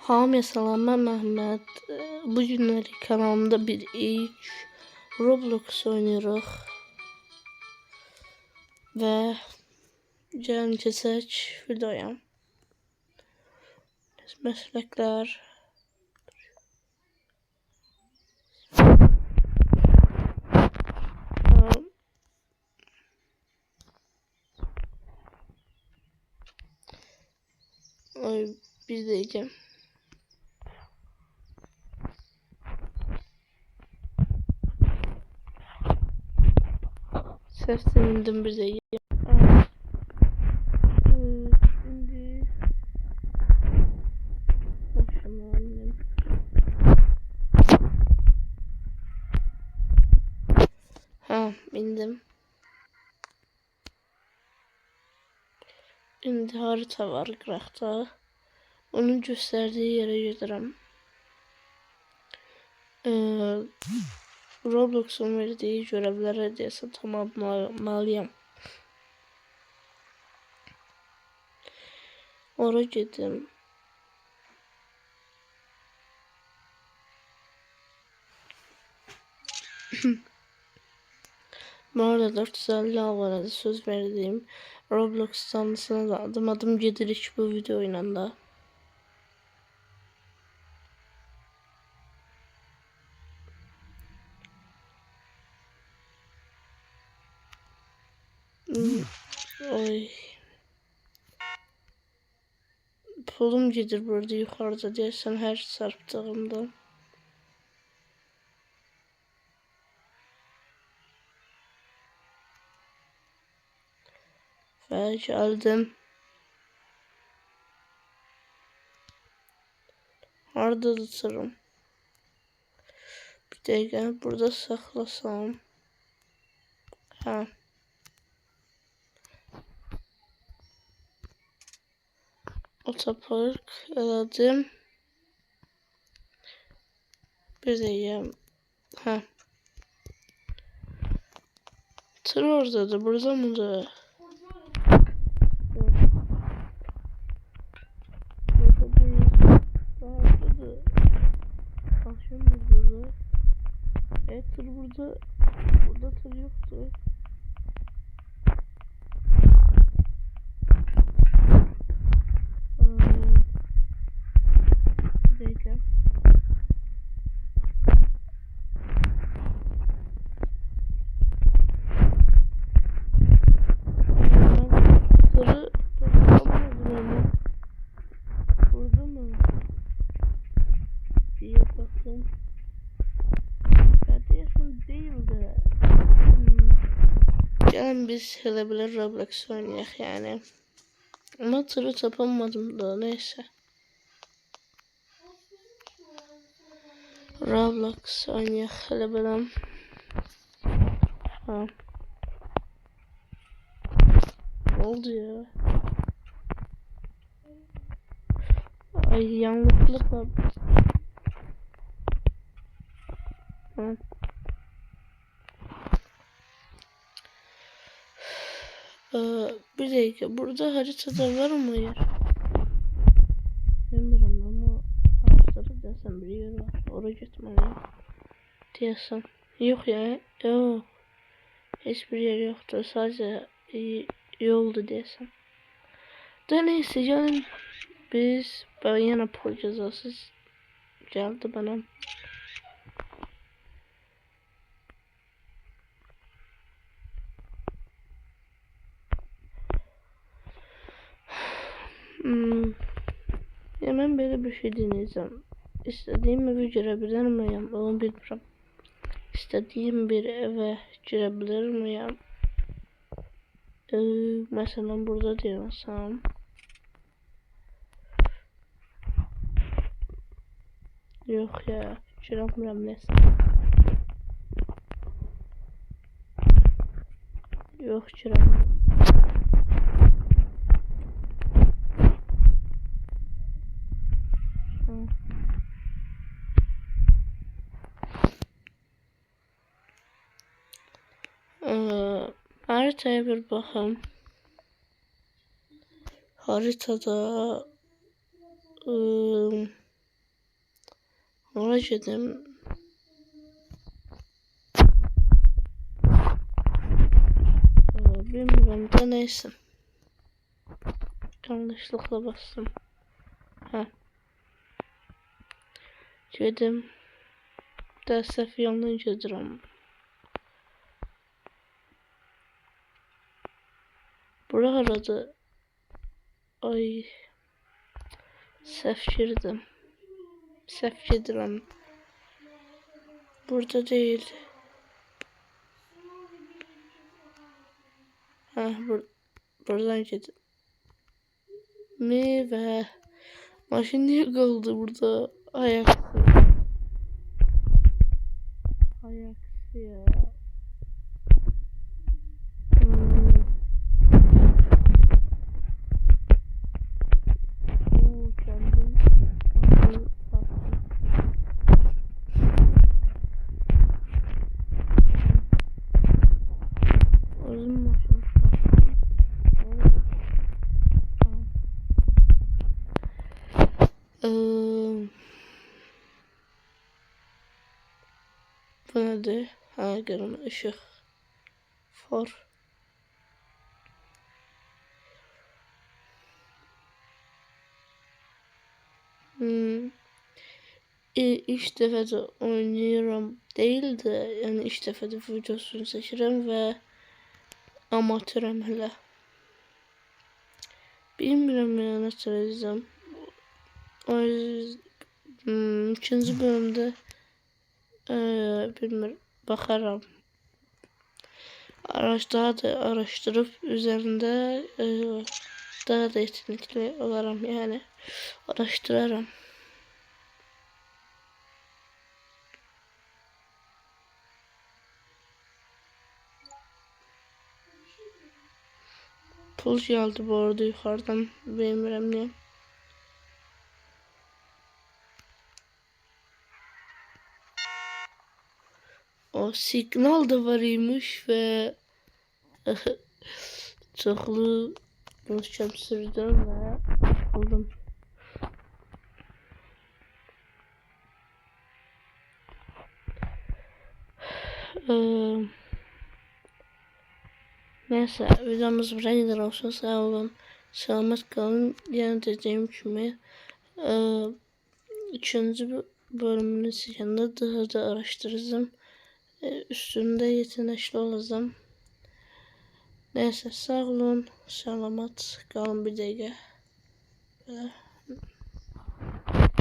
Hamıya salam, ben Mehmet. Bu günləri kanalımda bir ilk Roblox oynuyoruz. Və gəlin keçək videoya. Məsləklər. Ay, bir dəqiqə. Seslendim bir dəqiqə. Şimdi başımı alayım. Bindim. Şimdi harita var qıraqda. Onun gösterdiği yere giderim. Roblox'un verdiği görevlere hediyesi tamamlamalıyım. Oraya gittim. Bu arada 450 abonede söz verdiğim Roblox tanrısına da adım gidirik bu videoyla da. Oy. Pulum gelir burada yukarıda dersen her çarptığımda. Ve geldim. Harda tutarım. Bir dakika burada saklasam. Otopark elədim. Bir dakika. Tır oradadır. Burada mıdır? Burada değil. Buradadır. Akşam buradadır. Tır burada. Burada tır yoktu. Bir dakika. Gelin biz hele bile Roblox oynayak yani. Ama tırı tapamadım da neyse. Roblox oynayak hele bile. Ne oldu ya? Ay yanlışlıkla. Bir dakika, burada haritada var mı yer? Bilmiyorum ama ağaçları desem bir yer var. Oraya gitmeliyim. Diyorsun. Yok ya. Yok. Hiçbir yer yoktu. Sadece yoldu diyorsun. Da neyse gelin. Biz ben yine pul cezası geldi bana. Hemen böyle bir şey deneyeceğim. İstediğim evi görebilir miyim? Onu bilmiyorum. İstediğim bir eve girebilir miyim? Mesela burada diyorsam. Yok ya. Giremiyorum neyse. Yok giremiyorum. Haritaya bir bakın. Haritada Ora gedim. Bilmiyorum da neyse. Yanlışlıkla bastım. Ha. Gedim. Dərsəf yandan gedirəm. Bura haradır? Ay. Səhv girdim. Səhv gedirəm. Burada değil. Ha, buradan gedim. Ve maşın niye kaldı burada? Ayaksız. Ayaksız ya. Kendim sattım. Özüm maşını sattım. Bu nedir? Ha, görüm ışık. For. İlk dəfə də oynayıram değil de, yani ilk dəfə də videosunu çəkirəm və amatörəm hələ. Bilmirəm ya nə çəkəcəm. İkinci bölümdə bilmirəm, baxaram. Daha da araştırıp üzerinde daha da yetenekli olaram, yani araştıraram. Pul geldi bu arada yukarıdan, bilmirəm niye. O signal da var imiş ve çoxlu möhkəm sürdüm və aldım. Neyse, videomuz buraya kadar olsun. Sağ olun, selamet kalın. Yani dediğim gibi üçüncü bölümünü çəkəndə daha da araştıracağım. Üstünde yetenekli olacağım. Neyse, sağ olun, selamet kalın bir dəqiqə. Böyle.